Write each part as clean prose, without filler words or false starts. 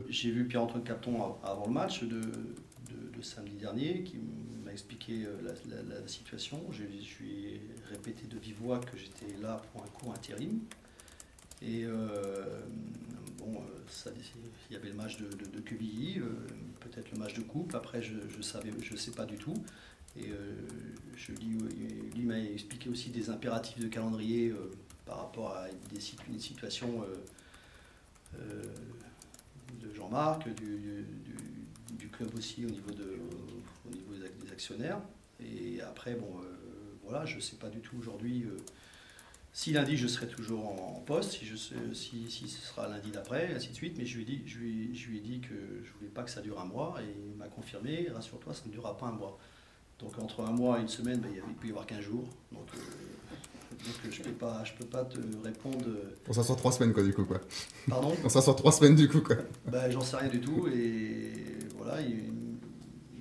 J'ai vu Pierre-Antoine Capton avant le match de samedi dernier qui m'a expliqué la situation. Je lui ai répété de vive voix que j'étais là pour un court intérim. Et il y avait le match de QBI, peut-être le match de coupe. Après, je sais pas du tout. Et lui m'a expliqué aussi des impératifs de calendrier par rapport à une situation de Jean-Marc, du club aussi au niveau des actionnaires. Et après, voilà, je ne sais pas du tout aujourd'hui si lundi je serai toujours en poste, si ce sera lundi d'après, ainsi de suite. Mais je lui ai dit que je ne voulais pas que ça dure un mois et il m'a confirmé, rassure-toi, ça ne durera pas un mois. Donc entre un mois et une semaine, il peut y avoir 15 jours. Donc je peux pas te répondre. On s'en sort 3 semaines quoi du coup quoi. Pardon. On s'en sort 3 semaines du coup quoi. J'en sais rien du tout et voilà, il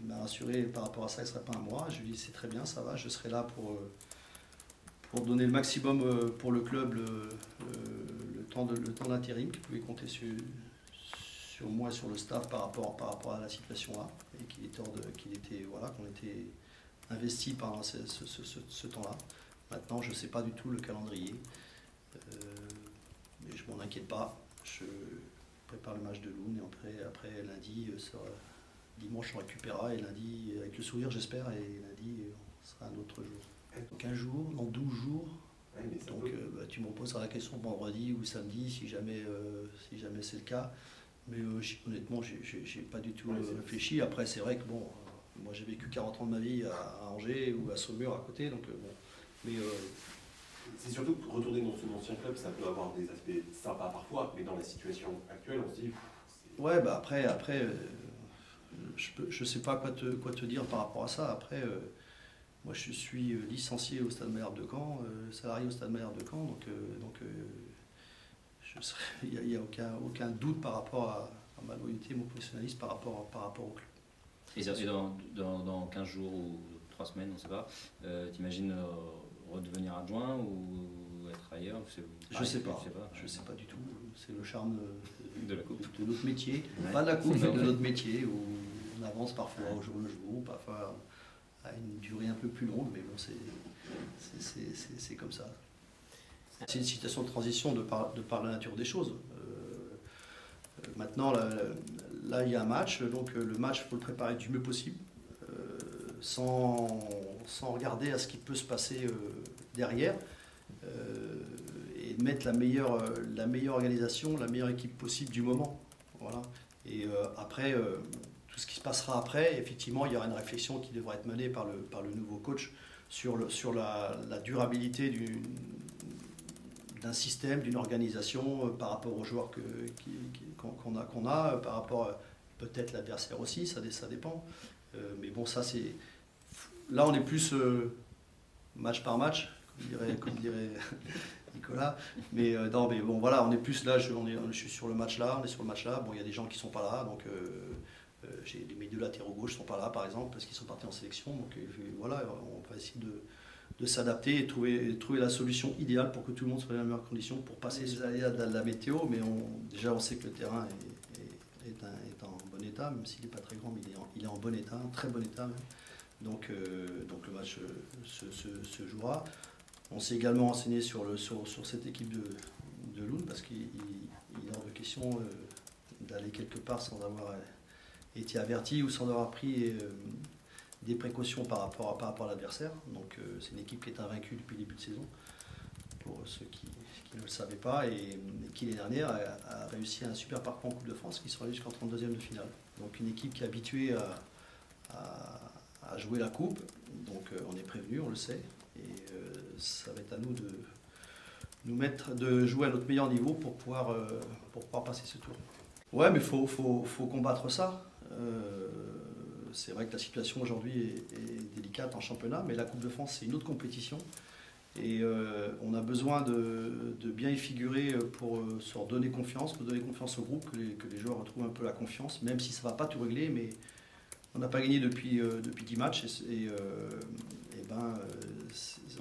m'a rassuré par rapport à ça, il ne serait pas un mois. Je lui ai dit c'est très bien, ça va, je serai là pour donner le maximum pour le club le temps d'intérim, qu'il pouvait compter sur moi et sur le staff par rapport à la situation là et qu'on était investi pendant ce temps-là. Maintenant, je ne sais pas du tout le calendrier, mais je m'en inquiète pas. Je prépare le match de Loun et après lundi, dimanche on récupérera et lundi, avec le sourire j'espère, et lundi sera un autre jour. Donc 15 jours, dans 12 jours. Donc tu me poseras la question vendredi ou samedi si jamais c'est le cas. Mais honnêtement, j'ai pas du tout réfléchi. Après, c'est vrai que moi j'ai vécu 40 ans de ma vie à Angers ou à Saumur à côté, donc mais c'est surtout que retourner dans son ancien club, ça peut avoir des aspects sympas parfois, mais dans la situation actuelle, on se dit. Ouais, après, je sais pas quoi te dire par rapport à ça. Après, moi je suis licencié au Stade Malherbe de Caen, salarié au Stade Malherbe de Caen, donc il n'y a aucun doute par rapport à ma loyauté, mon professionnalisme par rapport au club. Et dans 15 jours ou 3 semaines, on ne sait pas, t'imagines redevenir adjoint ou être ailleurs? Je sais pas du tout. C'est le charme de la coupe. De notre métier, pas de la coupe, mais de notre métier, où on avance parfois au jour le jour, parfois à une durée un peu plus longue, mais bon, c'est comme ça. C'est une situation de transition de par la nature des choses. Maintenant, là, il y a un match, donc le match, il faut le préparer du mieux possible, sans regarder à ce qui peut se passer derrière, et mettre la meilleure organisation, la meilleure équipe possible du moment. Voilà. Et après, tout ce qui se passera après, effectivement, il y aura une réflexion qui devra être menée par le nouveau coach sur la durabilité d'un système, d'une organisation par rapport aux joueurs qu'on a, par rapport à peut-être l'adversaire aussi, ça dépend. Mais bon, là on est plus match par match, comme dirait Nicolas. Mais bon voilà, on est plus là, je suis sur le match là, on est sur le match là. Bon, il y a des gens qui sont pas là, donc mes deux latéraux gauche sont pas là par exemple, parce qu'ils sont partis en sélection. Donc voilà, on va essayer de s'adapter et trouver la solution idéale pour que tout le monde soit dans les meilleures conditions pour passer les aléas de la météo. Mais déjà on sait que le terrain est en bon état, même s'il n'est pas très grand, mais il est en bon état, en très bon état même. Donc le match se jouera. On s'est également renseigné sur cette équipe de Loun, parce qu'il est hors de question d'aller quelque part sans avoir été averti ou sans avoir pris des précautions par rapport à l'adversaire. Donc c'est une équipe qui est invaincue depuis le début de saison, pour ceux qui ne le savaient pas, et qui l'année dernière a réussi un super parcours en Coupe de France, qui sera jusqu'en 32e de finale. Donc une équipe qui est habituée à jouer la coupe, donc on est prévenu, on le sait, et ça va être à nous de jouer à notre meilleur niveau pour pouvoir passer ce tour. Ouais, mais faut combattre ça. C'est vrai que la situation aujourd'hui est délicate en championnat, mais la Coupe de France, c'est une autre compétition. Et on a besoin de bien y figurer pour se redonner confiance, pour donner confiance au groupe, que les joueurs retrouvent un peu la confiance, même si ça ne va pas tout régler, mais on n'a pas gagné depuis 10 matchs.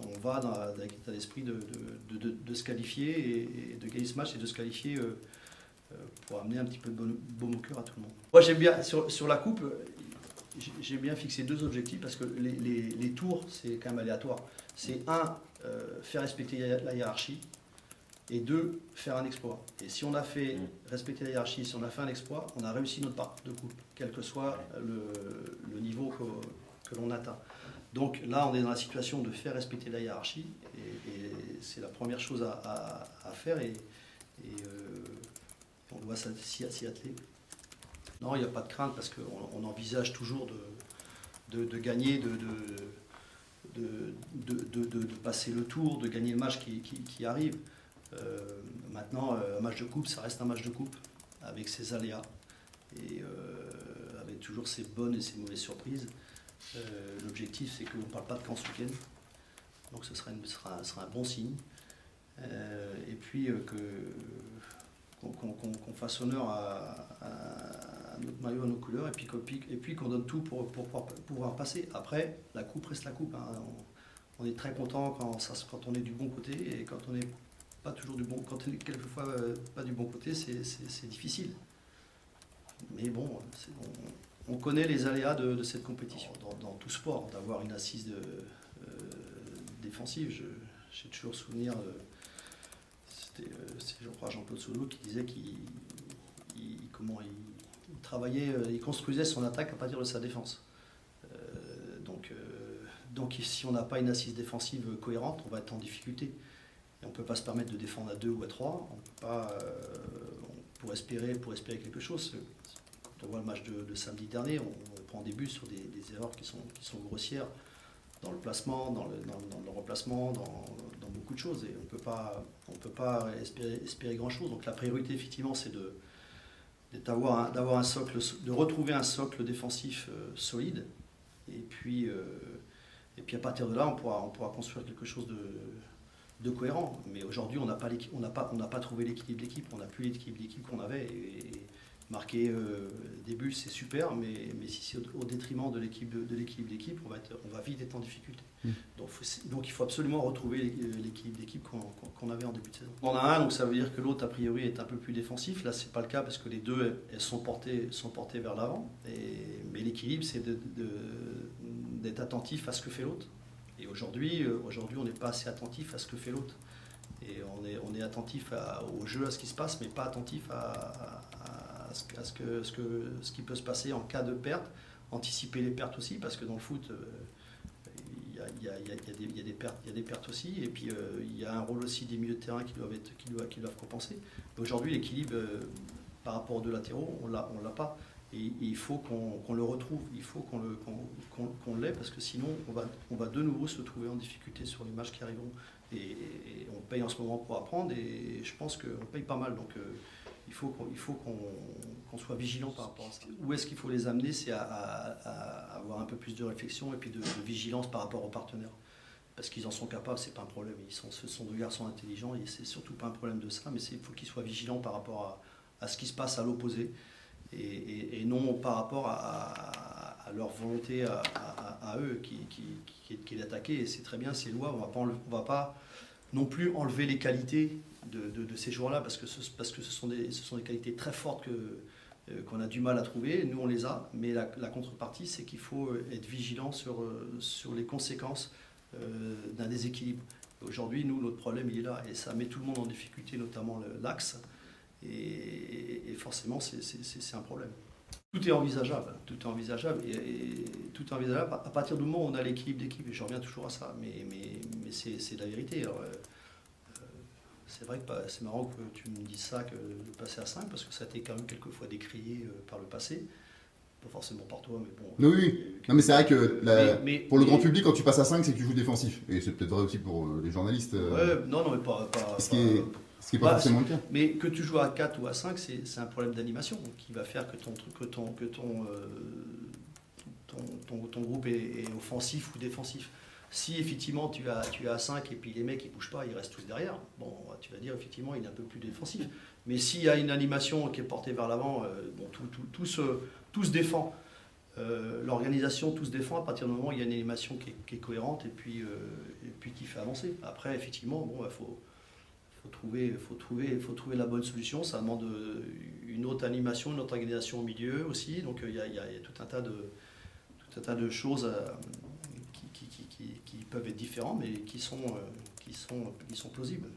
On va avec l'état d'esprit de se qualifier et de gagner ce match et de se qualifier pour amener un petit peu de baume au cœur à tout le monde. Moi j'aime bien, sur la coupe, j'ai bien fixé 2 objectifs parce que les tours c'est quand même aléatoire. C'est faire respecter la hiérarchie, et 2, faire un exploit. Et si on a fait respecter la hiérarchie, si on a fait un exploit, on a réussi notre part de coupe, quel que soit le niveau que l'on atteint. Donc là, on est dans la situation de faire respecter la hiérarchie, et c'est la première chose à faire, et on doit s'y atteler. Non, il n'y a pas de crainte, parce qu'on envisage toujours de gagner, de passer le tour, de gagner le match qui arrive. Maintenant, un match de coupe, ça reste un match de coupe, avec ses aléas, et avec toujours ses bonnes et ses mauvaises surprises. L'objectif, c'est qu'on ne parle pas de camp ce week-end, donc ce sera un bon signe. Et puis qu'on fasse honneur à notre maillot, à nos couleurs, et puis qu'on donne tout pour pouvoir passer. Après, la coupe reste la coupe, hein. On est très content quand on est du bon côté, et quand on n'est pas toujours du bon, quand on est quelquefois pas du bon côté, c'est difficile. Mais bon, on connaît les aléas de cette compétition dans tout sport, d'avoir une assise défensive. J'ai toujours souvenir, c'était je crois Jean-Claude Sono qui disait qu'il travaillait, il construisait son attaque à partir de sa défense. Donc si on n'a pas une assise défensive cohérente, on va être en difficulté. Et on ne peut pas se permettre de défendre à 2 ou à 3. On peut pas, pour espérer quelque chose. Quand on voit le match de samedi dernier, on prend des buts sur des erreurs qui sont grossières dans le placement, dans le remplacement, dans beaucoup de choses. Et on peut pas espérer grand-chose. Donc la priorité, effectivement, c'est d'avoir un socle, de retrouver un socle défensif solide. Et puis à partir de là, on pourra construire quelque chose de cohérent. Mais aujourd'hui, on n'a pas trouvé l'équilibre d'équipe. On n'a plus l'équilibre d'équipe qu'on avait. Et marquer des buts, c'est super, mais si c'est au détriment de l'équilibre d'équipe, on va vite être en difficulté. Donc il faut absolument retrouver l'équilibre d'équipe qu'on avait en début de saison. On en a un, donc ça veut dire que l'autre, a priori, est un peu plus défensif. Là, c'est pas le cas, parce que les deux, elles sont portées vers l'avant. Mais l'équilibre, c'est d'être attentif à ce que fait l'autre. Et aujourd'hui, on n'est pas assez attentif à ce que fait l'autre. Et on est attentif au jeu, à ce qui se passe, mais pas attentif à ce qui peut se passer en cas de perte. Anticiper les pertes aussi, parce que dans le foot, il y a des pertes aussi. Et puis il y a un rôle aussi des milieux de terrain qui doivent compenser. Aujourd'hui, l'équilibre par rapport aux 2 latéraux, on l'a pas. Et il faut qu'on le retrouve, il faut qu'on l'ait, parce que sinon on va de nouveau se trouver en difficulté sur les matchs qui arriveront. Et on paye en ce moment pour apprendre, et je pense qu'on paye pas mal. Donc il faut qu'on soit vigilant par rapport à ça. Où est-ce qu'il faut les amener, c'est à avoir un peu plus de réflexion et puis de vigilance par rapport aux partenaires. Parce qu'ils en sont capables, c'est pas un problème. Ce sont 2 garçons intelligents, et c'est surtout pas un problème de ça, mais il faut qu'ils soient vigilants par rapport à ce qui se passe à l'opposé. Et non par rapport à leur volonté à eux qui est d'attaquer. Et c'est très bien, c'est loi. On va pas non plus enlever les qualités de ces joueurs-là, parce que ce sont des qualités très fortes qu'on a du mal à trouver. Nous, on les a, mais la contrepartie, c'est qu'il faut être vigilant sur les conséquences d'un déséquilibre. Aujourd'hui, nous, notre problème, il est là, et ça met tout le monde en difficulté, notamment l'axe. Et forcément, c'est un problème. Tout est envisageable, et tout est envisageable à partir du moment où on a l'équilibre d'équipe, et je reviens toujours à ça, mais c'est la vérité. Alors, c'est vrai que c'est marrant que tu me dises ça, que de passer à 5, parce que ça a été quand même quelquefois décrié par le passé, pas forcément par toi, mais bon. Oui. Non, mais c'est vrai que pour le grand public, quand tu passes à 5, c'est que tu joues défensif, et c'est peut-être vrai aussi pour les journalistes. Ouais, non, mais pas ce qui n'est pas forcément le cas. Mais que tu joues à 4 ou à 5, c'est un problème d'animation qui va faire que ton groupe est offensif ou défensif. Si effectivement tu as 5 et puis les mecs ils bougent pas, ils restent tous derrière, bon, tu vas dire effectivement il est un peu plus défensif. Mais s'il y a une animation qui est portée vers l'avant, tout se défend. L'organisation, tout se défend à partir du moment où il y a une animation qui est cohérente et puis qui fait avancer. Après, effectivement, bon, faut trouver la bonne solution. Ça demande une autre animation, une autre organisation au milieu aussi. Donc il y a tout un tas de choses qui peuvent être différentes, mais qui sont plausibles.